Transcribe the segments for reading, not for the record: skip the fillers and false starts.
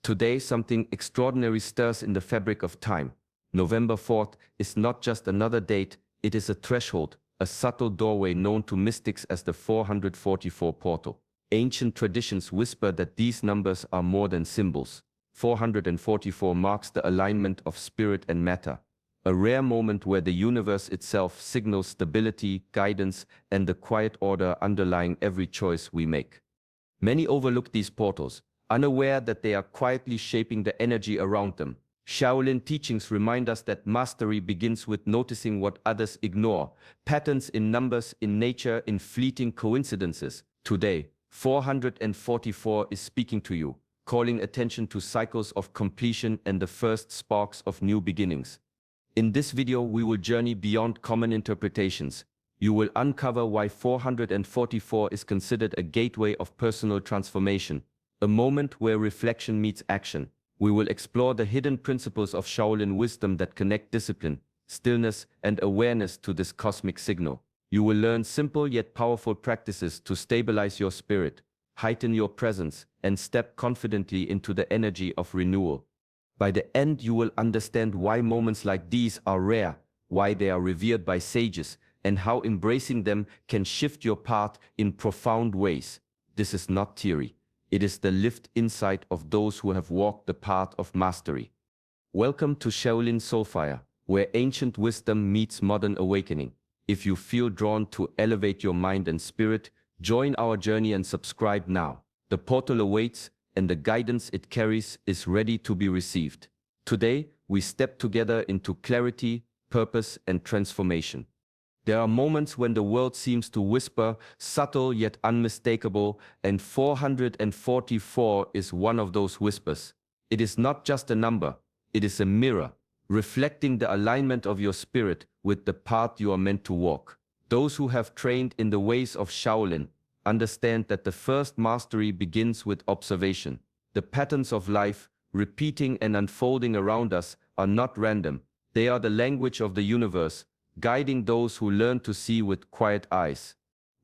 Today, something extraordinary stirs in the fabric of time. November 4th is not just another date, it is a threshold, a subtle doorway known to mystics as the 444 portal. Ancient traditions whisper that these numbers are more than symbols. 444 marks the alignment of spirit and matter, a rare moment where the universe itself signals stability, guidance, and the quiet order underlying every choice we make. Many overlook these portals, unaware that they are quietly shaping the energy around them. Shaolin teachings remind us that mastery begins with noticing what others ignore, patterns in numbers, in nature, in fleeting coincidences. Today, 444 is speaking to you, calling attention to cycles of completion and the first sparks of new beginnings. In this video, we will journey beyond common interpretations. You will uncover why 444 is considered a gateway of personal transformation, a moment where reflection meets action. We will explore the hidden principles of Shaolin wisdom that connect discipline, stillness, and awareness to this cosmic signal. You will learn simple yet powerful practices to stabilize your spirit, heighten your presence, and step confidently into the energy of renewal. By the end, you will understand why moments like these are rare, why they are revered by sages, and how embracing them can shift your path in profound ways. This is not theory. It is the lived insight of those who have walked the path of mastery. Welcome to Shaolin Soulfire, where ancient wisdom meets modern awakening. If you feel drawn to elevate your mind and spirit, join our journey and subscribe now. The portal awaits, and the guidance it carries is ready to be received. Today, we step together into clarity, purpose, and transformation. There are moments when the world seems to whisper, subtle yet unmistakable, and 444 is one of those whispers. It is not just a number, it is a mirror, reflecting the alignment of your spirit with the path you are meant to walk. Those who have trained in the ways of Shaolin understand that the first mastery begins with observation. The patterns of life, repeating and unfolding around us, are not random. They are the language of the universe, guiding those who learn to see with quiet eyes.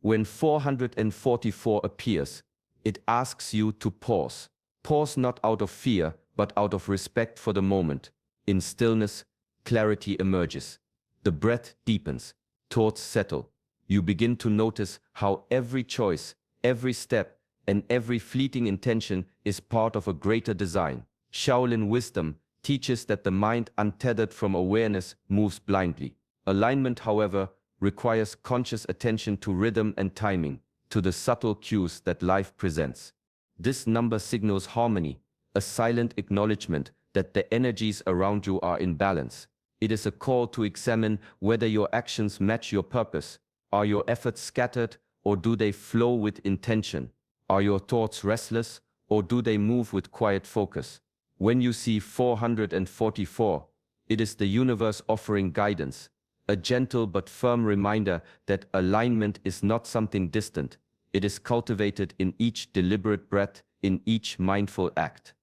When 444 appears, it asks you to pause. Pause not out of fear, but out of respect for the moment. In stillness, clarity emerges. The breath deepens. Thoughts settle. You begin to notice how every choice, every step, and every fleeting intention is part of a greater design. Shaolin wisdom teaches that the mind untethered from awareness moves blindly. Alignment, however, requires conscious attention to rhythm and timing, to the subtle cues that life presents. This number signals harmony, a silent acknowledgement that the energies around you are in balance. It is a call to examine whether your actions match your purpose. Are your efforts scattered, or do they flow with intention? Are your thoughts restless, or do they move with quiet focus? When you see 444, it is the universe offering guidance, a gentle but firm reminder that alignment is not something distant. It is cultivated in each deliberate breath, in each mindful act.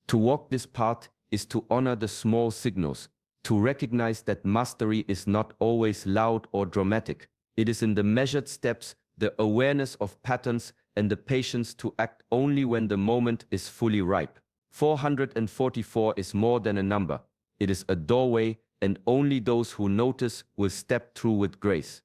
To walk this path is to honor the small signals, to recognize that mastery is not always loud or dramatic. It is in the measured steps, the awareness of patterns, and the patience to act only when the moment is fully ripe. 444 is more than a number. It is a doorway, and only those who notice will step through with grace.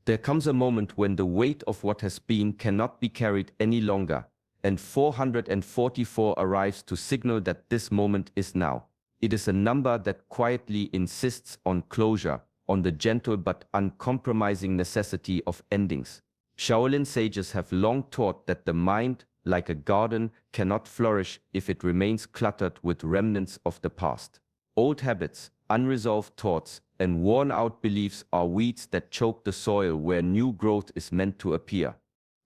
There comes a moment when the weight of what has been cannot be carried any longer, and 444 arrives to signal that this moment is now. It is a number that quietly insists on closure, on the gentle but uncompromising necessity of endings. Shaolin sages have long taught that the mind, like a garden, cannot flourish if it remains cluttered with remnants of the past. Old habits, unresolved thoughts, and worn-out beliefs are weeds that choke the soil where new growth is meant to appear.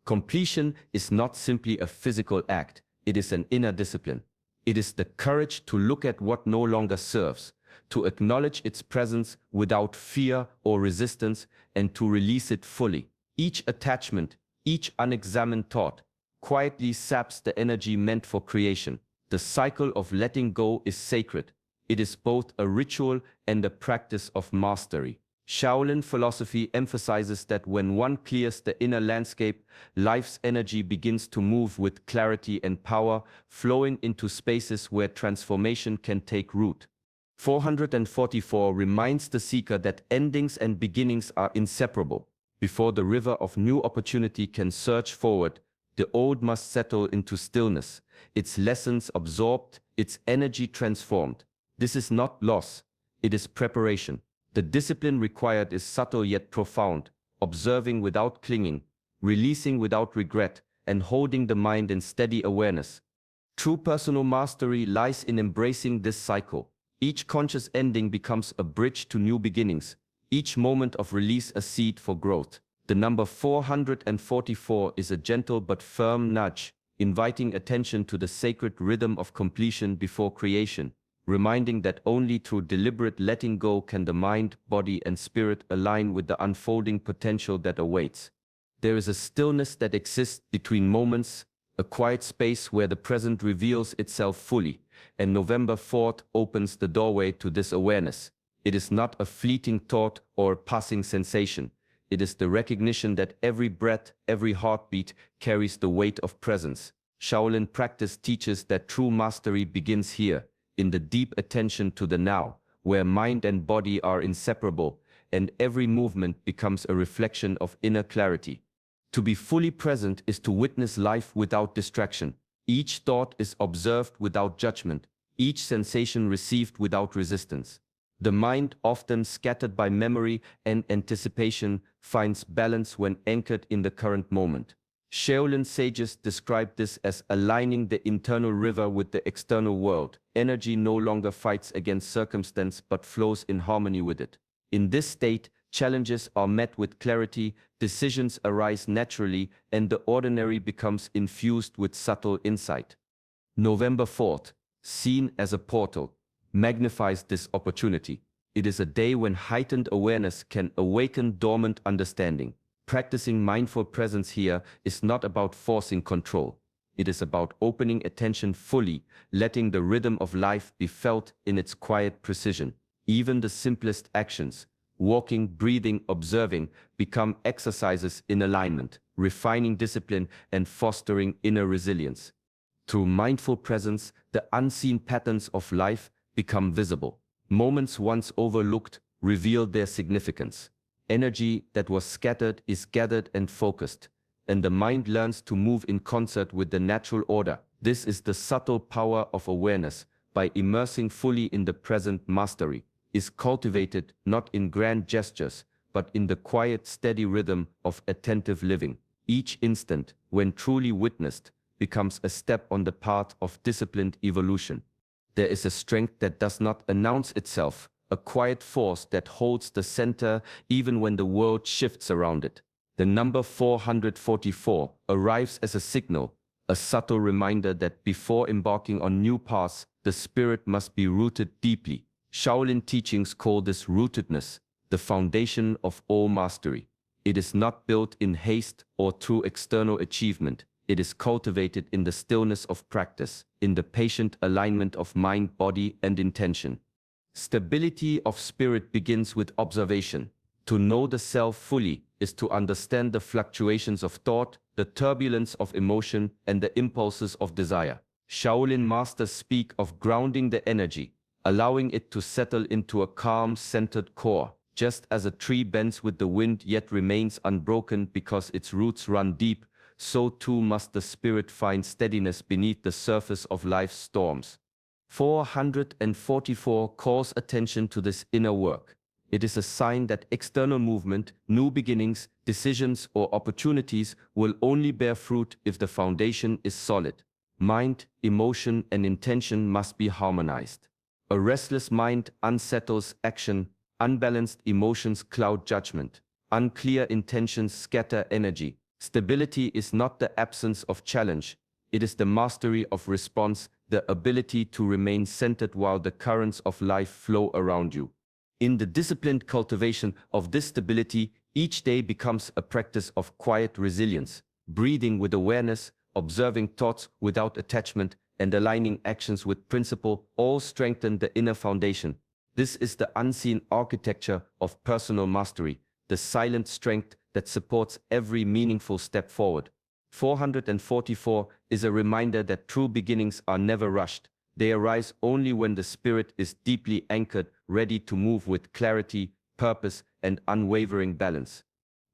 Completion is not simply a physical act, it is an inner discipline. It is the courage to look at what no longer serves, to acknowledge its presence without fear or resistance, and to release it fully. Each attachment, each unexamined thought, quietly saps the energy meant for creation. The cycle of letting go is sacred. It is both a ritual and a practice of mastery. Shaolin philosophy emphasizes that when one clears the inner landscape, life's energy begins to move with clarity and power, flowing into spaces where transformation can take root. 444 reminds the seeker that endings and beginnings are inseparable. Before the river of new opportunity can surge forward, the old must settle into stillness, its lessons absorbed, its energy transformed. This is not loss, it is preparation. The discipline required is subtle yet profound, observing without clinging, releasing without regret, and holding the mind in steady awareness. True personal mastery lies in embracing this cycle. Each conscious ending becomes a bridge to new beginnings, each moment of release a seed for growth. The number 444 is a gentle but firm nudge, inviting attention to the sacred rhythm of completion before creation, reminding that only through deliberate letting go can the mind, body, and spirit align with the unfolding potential that awaits. There is a stillness that exists between moments, a quiet space where the present reveals itself fully, and November 4th opens the doorway to this awareness. It is not a fleeting thought or passing sensation. It is the recognition that every breath, every heartbeat carries the weight of presence. Shaolin practice teaches that true mastery begins here, in the deep attention to the now, where mind and body are inseparable, and every movement becomes a reflection of inner clarity. To be fully present is to witness life without distraction. Each thought is observed without judgment, each sensation received without resistance. The mind, often scattered by memory and anticipation, finds balance when anchored in the current moment. Shaolin sages describe this as aligning the internal river with the external world. Energy no longer fights against circumstance but flows in harmony with it. In this state, challenges are met with clarity, decisions arise naturally, and the ordinary becomes infused with subtle insight. November 4th, seen as a portal, magnifies this opportunity. It is a day when heightened awareness can awaken dormant understanding. Practicing mindful presence here is not about forcing control. It is about opening attention fully, letting the rhythm of life be felt in its quiet precision. Even the simplest actions, walking, breathing, observing, become exercises in alignment, refining discipline and fostering inner resilience. Through mindful presence, the unseen patterns of life become visible. Moments once overlooked reveal their significance. Energy that was scattered is gathered and focused, and the mind learns to move in concert with the natural order. This is the subtle power of awareness. By immersing fully in the present, mastery is cultivated not in grand gestures, but in the quiet, steady rhythm of attentive living. Each instant, when truly witnessed, becomes a step on the path of disciplined evolution. There is a strength that does not announce itself, a quiet force that holds the center even when the world shifts around it. The number 444 arrives as a signal, a subtle reminder that before embarking on new paths, the spirit must be rooted deeply. Shaolin teachings call this rootedness the foundation of all mastery. It is not built in haste or through external achievement. It is cultivated in the stillness of practice, in the patient alignment of mind, body, and intention. Stability of spirit begins with observation. To know the self fully is to understand the fluctuations of thought, the turbulence of emotion, and the impulses of desire. Shaolin masters speak of grounding the energy, allowing it to settle into a calm, centered core. Just as a tree bends with the wind yet remains unbroken because its roots run deep, so too must the spirit find steadiness beneath the surface of life's storms. 444 calls attention to this inner work. It is a sign that external movement, new beginnings, decisions, or opportunities will only bear fruit if the foundation is solid. Mind, emotion, and intention must be harmonized. A restless mind unsettles action, unbalanced emotions cloud judgment, unclear intentions scatter energy. Stability is not the absence of challenge, it is the mastery of response, the ability to remain centered while the currents of life flow around you. In the disciplined cultivation of this stability, each day becomes a practice of quiet resilience, breathing with awareness, observing thoughts without attachment, and aligning actions with principle, all strengthen the inner foundation. This is the unseen architecture of personal mastery, the silent strength that supports every meaningful step forward. 444 is a reminder that true beginnings are never rushed. They arise only when the spirit is deeply anchored, ready to move with clarity, purpose, and unwavering balance.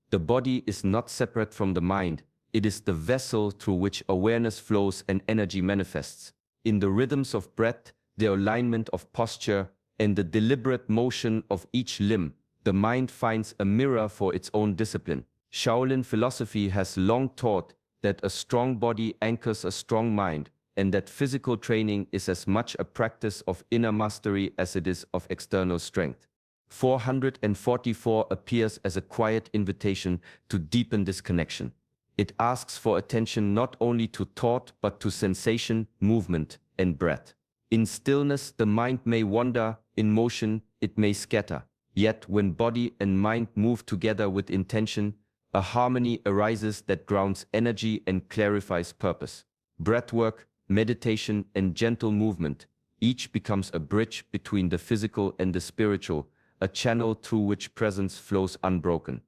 The body is not separate from the mind. It is the vessel through which awareness flows and energy manifests. In the rhythms of breath, the alignment of posture, and the deliberate motion of each limb, the mind finds a mirror for its own discipline. Shaolin philosophy has long taught that a strong body anchors a strong mind, and that physical training is as much a practice of inner mastery as it is of external strength. 444 appears as a quiet invitation to deepen this connection. It asks for attention not only to thought but to sensation, movement, and breath. In stillness, the mind may wander, in motion, it may scatter. Yet, when body and mind move together with intention, a harmony arises that grounds energy and clarifies purpose. Breathwork, meditation, and gentle movement, each becomes a bridge between the physical and the spiritual, a channel through which presence flows unbroken.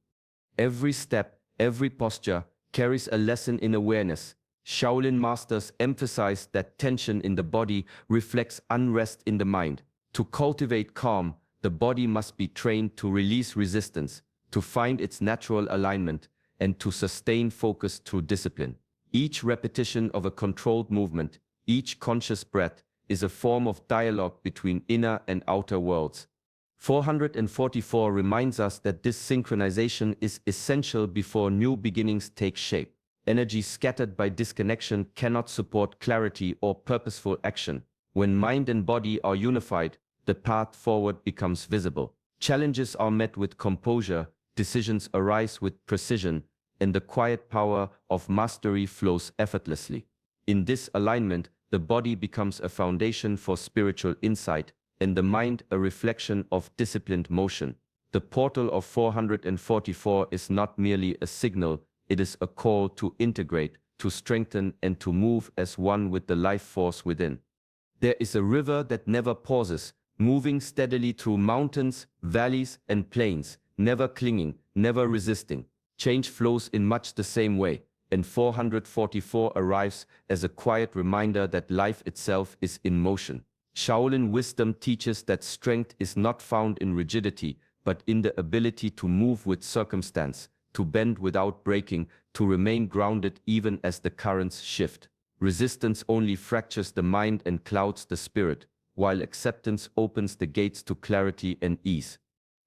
Every step, every posture, carries a lesson in awareness. Shaolin masters emphasize that tension in the body reflects unrest in the mind. To cultivate calm, the body must be trained to release resistance, to find its natural alignment, and to sustain focus through discipline. Each repetition of a controlled movement, each conscious breath, is a form of dialogue between inner and outer worlds. 444 reminds us that this synchronization is essential before new beginnings take shape. Energy scattered by disconnection cannot support clarity or purposeful action. When mind and body are unified, the path forward becomes visible. Challenges are met with composure, decisions arise with precision, and the quiet power of mastery flows effortlessly. In this alignment, the body becomes a foundation for spiritual insight, and the mind a reflection of disciplined motion. The portal of 444 is not merely a signal, it is a call to integrate, to strengthen, and to move as one with the life force within. There is a river that never pauses, moving steadily through mountains, valleys, and plains, never clinging, never resisting. Change flows in much the same way, and 444 arrives as a quiet reminder that life itself is in motion. Shaolin wisdom teaches that strength is not found in rigidity, but in the ability to move with circumstance, to bend without breaking, to remain grounded even as the currents shift. Resistance only fractures the mind and clouds the spirit, while acceptance opens the gates to clarity and ease.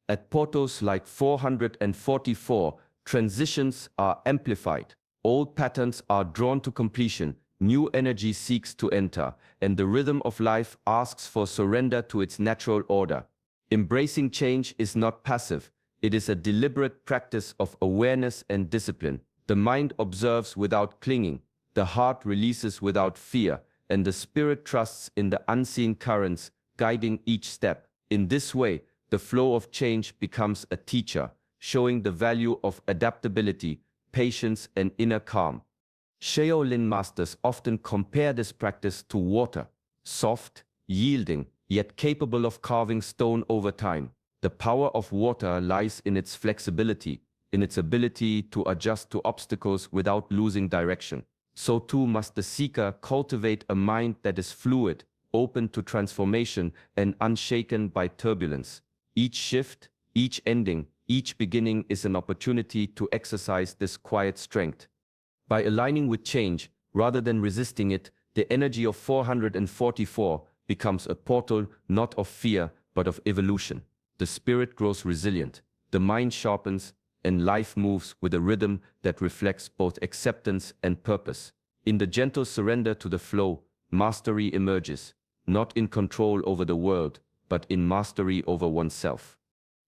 At portals like 444, transitions are amplified. Old patterns are drawn to completion, new energy seeks to enter, and the rhythm of life asks for surrender to its natural order. Embracing change is not passive, it is a deliberate practice of awareness and discipline. The mind observes without clinging, the heart releases without fear, and the spirit trusts in the unseen currents guiding each step. In this way, the flow of change becomes a teacher, showing the value of adaptability, patience, and inner calm. Shaolin masters often compare this practice to water, soft, yielding, yet capable of carving stone over time. The power of water lies in its flexibility, in its ability to adjust to obstacles without losing direction. So too must the seeker cultivate a mind that is fluid, open to transformation, and unshaken by turbulence. Each shift, each ending, each beginning is an opportunity to exercise this quiet strength. By aligning with change, rather than resisting it, the energy of 444 becomes a portal not of fear, but of evolution. The spirit grows resilient, the mind sharpens, and life moves with a rhythm that reflects both acceptance and purpose. In the gentle surrender to the flow, mastery emerges, not in control over the world, but in mastery over oneself.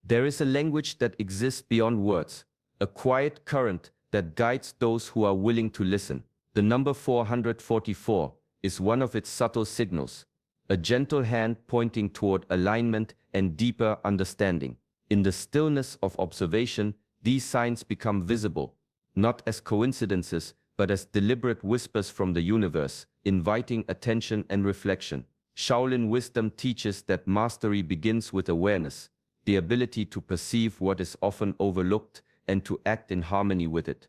There is a language that exists beyond words, a quiet current that guides those who are willing to listen. The number 444 is one of its subtle signals, a gentle hand pointing toward alignment and deeper understanding. In the stillness of observation, these signs become visible, not as coincidences, but as deliberate whispers from the universe, inviting attention and reflection. Shaolin wisdom teaches that mastery begins with awareness, the ability to perceive what is often overlooked and to act in harmony with it.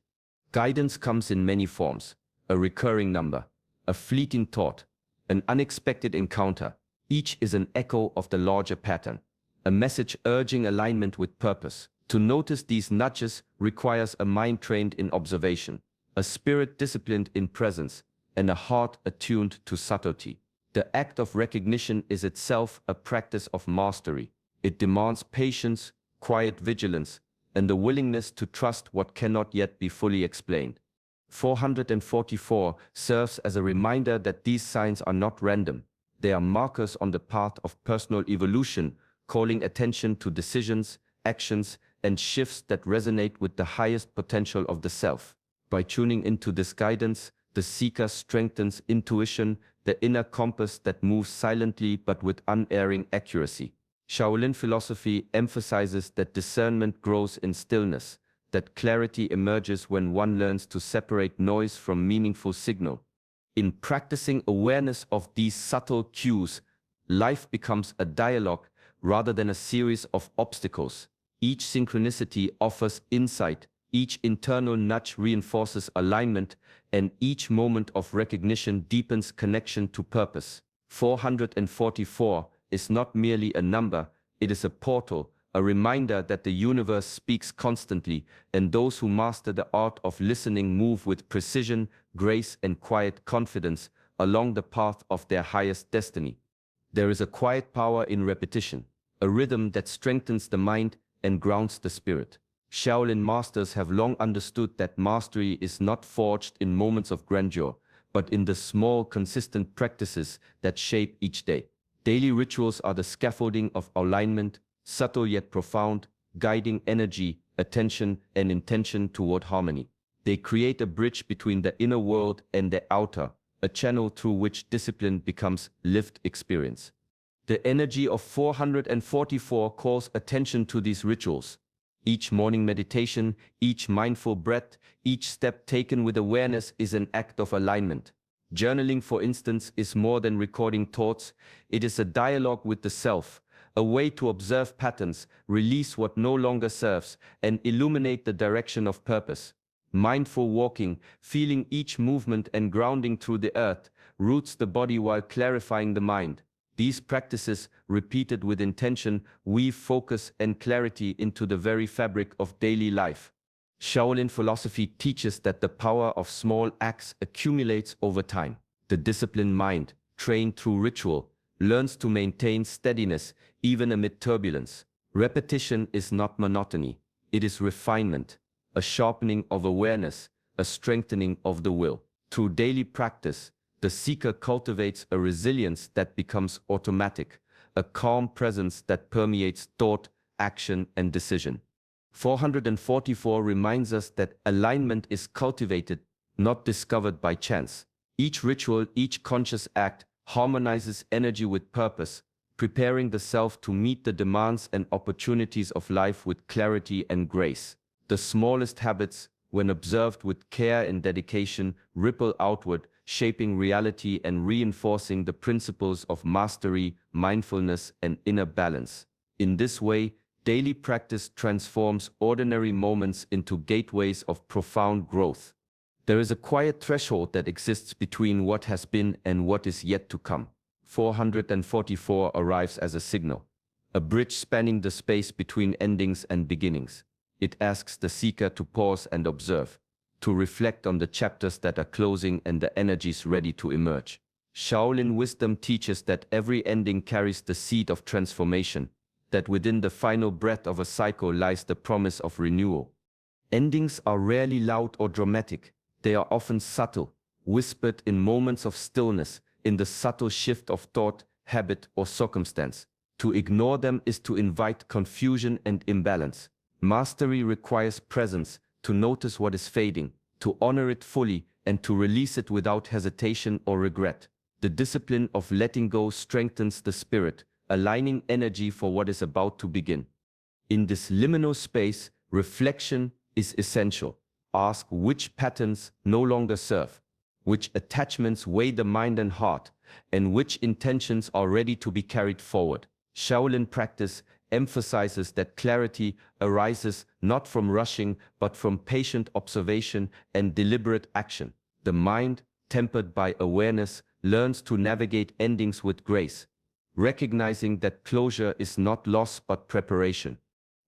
Guidance comes in many forms: a recurring number, a fleeting thought, an unexpected encounter. Each is an echo of the larger pattern, a message urging alignment with purpose. To notice these nudges requires a mind trained in observation, a spirit disciplined in presence, and a heart attuned to subtlety. The act of recognition is itself a practice of mastery. It demands patience, quiet vigilance, and the willingness to trust what cannot yet be fully explained. 444 serves as a reminder that these signs are not random. They are markers on the path of personal evolution, calling attention to decisions, actions, and shifts that resonate with the highest potential of the self. By tuning into this guidance, the seeker strengthens intuition, the inner compass that moves silently but with unerring accuracy. Shaolin philosophy emphasizes that discernment grows in stillness, that clarity emerges when one learns to separate noise from meaningful signal. In practicing awareness of these subtle cues, life becomes a dialogue rather than a series of obstacles. Each synchronicity offers insight, each internal nudge reinforces alignment, and each moment of recognition deepens connection to purpose. 444 is not merely a number, it is a portal, a reminder that the universe speaks constantly, and those who master the art of listening move with precision, grace, and quiet confidence along the path of their highest destiny. There is a quiet power in repetition, a rhythm that strengthens the mind and grounds the spirit. Shaolin masters have long understood that mastery is not forged in moments of grandeur, but in the small, consistent practices that shape each day. Daily rituals are the scaffolding of alignment, subtle yet profound, guiding energy, attention, and intention toward harmony. They create a bridge between the inner world and the outer, a channel through which discipline becomes lived experience. The energy of 444 calls attention to these rituals. Each morning meditation, each mindful breath, each step taken with awareness is an act of alignment. Journaling, for instance, is more than recording thoughts. It is a dialogue with the self, a way to observe patterns, release what no longer serves, and illuminate the direction of purpose. Mindful walking, feeling each movement and grounding through the earth, roots the body while clarifying the mind. These practices, repeated with intention, weave focus and clarity into the very fabric of daily life. Shaolin philosophy teaches that the power of small acts accumulates over time. The disciplined mind, trained through ritual, learns to maintain steadiness even amid turbulence. Repetition is not monotony, it is refinement, a sharpening of awareness, a strengthening of the will. Through daily practice, the seeker cultivates a resilience that becomes automatic, a calm presence that permeates thought, action, and decision. 444 reminds us that alignment is cultivated, not discovered by chance. Each ritual, each conscious act harmonizes energy with purpose, preparing the self to meet the demands and opportunities of life with clarity and grace. The smallest habits, when observed with care and dedication, ripple outward, shaping reality and reinforcing the principles of mastery, mindfulness, and inner balance. In this way, daily practice transforms ordinary moments into gateways of profound growth. There is a quiet threshold that exists between what has been and what is yet to come. 444 arrives as a signal, a bridge spanning the space between endings and beginnings. It asks the seeker to pause and observe, to reflect on the chapters that are closing and the energies ready to emerge. Shaolin wisdom teaches that every ending carries the seed of transformation, that within the final breath of a cycle lies the promise of renewal. Endings are rarely loud or dramatic. They are often subtle, whispered in moments of stillness, in the subtle shift of thought, habit, or circumstance. To ignore them is to invite confusion and imbalance. Mastery requires presence, to notice what is fading, to honor it fully, and to release it without hesitation or regret. The discipline of letting go strengthens the spirit, aligning energy for what is about to begin. In this liminal space, reflection is essential. Ask which patterns no longer serve, which attachments weigh the mind and heart, and which intentions are ready to be carried forward. Shaolin practice emphasizes that clarity arises not from rushing but from patient observation and deliberate action. The mind, tempered by awareness, learns to navigate endings with grace, recognizing that closure is not loss but preparation.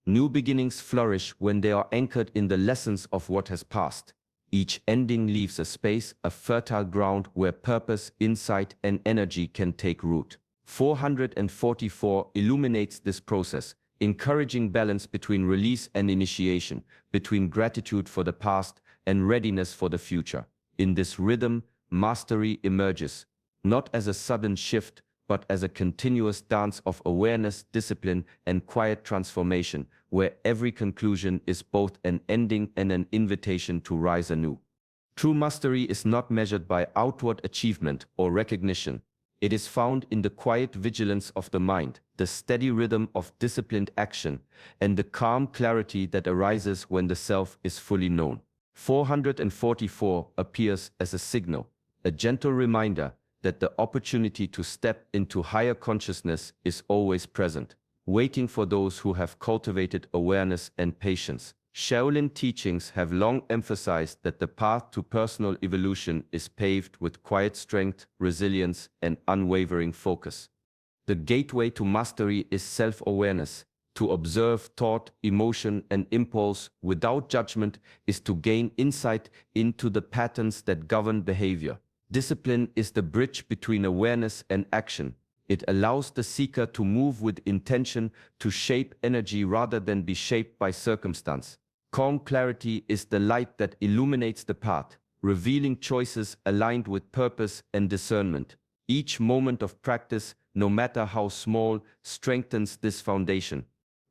New beginnings flourish when they are anchored in the lessons of what has passed. Each ending leaves a space, a fertile ground where purpose, insight, and energy can take root. 444 illuminates this process, encouraging balance between release and initiation, between gratitude for the past and readiness for the future. In this rhythm, mastery emerges, not as a sudden shift, but as a continuous dance of awareness, discipline, and quiet transformation, where every conclusion is both an ending and an invitation to rise anew. True mastery is not measured by outward achievement or recognition. It is found in the quiet vigilance of the mind, the steady rhythm of disciplined action, and the calm clarity that arises when the self is fully known. 444 appears as a signal, a gentle reminder that the opportunity to step into higher consciousness is always present, waiting for those who have cultivated awareness and patience. Shaolin teachings have long emphasized that the path to personal evolution is paved with quiet strength, resilience, and unwavering focus. The gateway to mastery is self-awareness. To observe thought, emotion, and impulse without judgment is to gain insight into the patterns that govern behavior. Discipline is the bridge between awareness and action. It allows the seeker to move with intention, to shape energy rather than be shaped by circumstance. Calm clarity is the light that illuminates the path, revealing choices aligned with purpose and discernment. Each moment of practice, no matter how small, strengthens this foundation.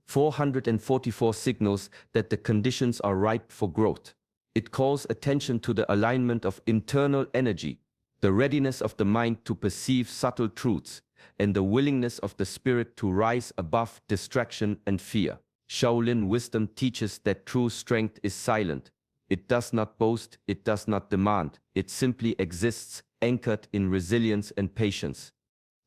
444 signals that the conditions are ripe for growth. It calls attention to the alignment of internal energy, the readiness of the mind to perceive subtle truths, and the willingness of the spirit to rise above distraction and fear. Shaolin wisdom teaches that true strength is silent. It does not boast, it does not demand, it simply exists, anchored in resilience and patience.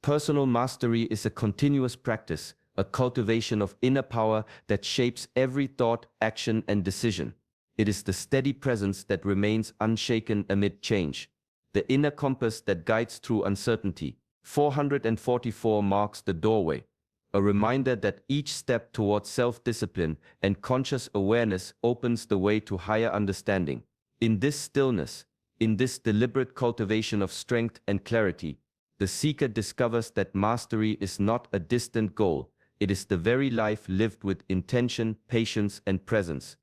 Personal mastery is a continuous practice, a cultivation of inner power that shapes every thought, action, and decision. It is the steady presence that remains unshaken amid change, the inner compass that guides through uncertainty. 444 marks the doorway, a reminder that each step towards self-discipline and conscious awareness opens the way to higher understanding. In this stillness, in this deliberate cultivation of strength and clarity, the seeker discovers that mastery is not a distant goal, it is the very life lived with intention, patience, and presence.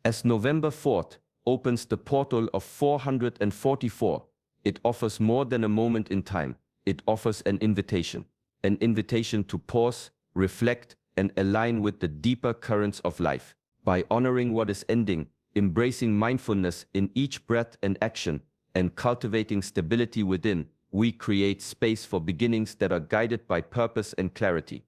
As November 4th opens the portal of 444, it offers more than a moment in time. It offers an invitation to pause, reflect, and align with the deeper currents of life. By honoring what is ending, embracing mindfulness in each breath and action, and cultivating stability within, we create space for beginnings that are guided by purpose and clarity.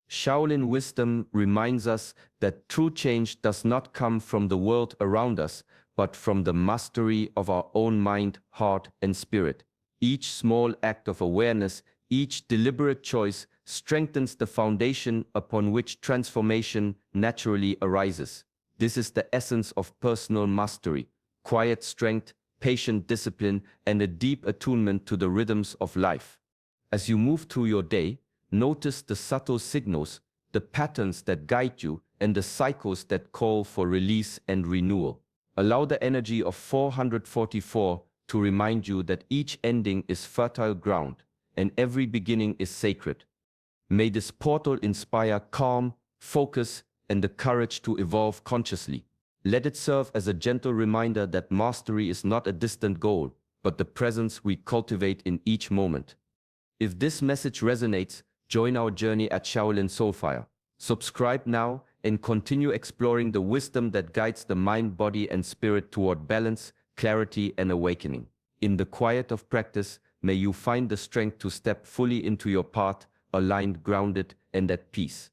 Shaolin wisdom reminds us that true change does not come from the world around us, but from the mastery of our own mind, heart, and spirit. Each small act of awareness, each deliberate choice strengthens the foundation upon which transformation naturally arises. This is the essence of personal mastery: quiet strength, patient discipline, and a deep attunement to the rhythms of life. As you move through your day, notice the subtle signals, the patterns that guide you, and the cycles that call for release and renewal. Allow the energy of 444 to remind you that each ending is fertile ground and every beginning is sacred. May this portal inspire calm, focus, and the courage to evolve consciously. Let it serve as a gentle reminder that mastery is not a distant goal, but the presence we cultivate in each moment. If this message resonates, join our journey at Shaolin Soulfire. Subscribe now and continue exploring the wisdom that guides the mind, body, and spirit toward balance, clarity, and awakening. In the quiet of practice, may you find the strength to step fully into your path, aligned, grounded, and at peace.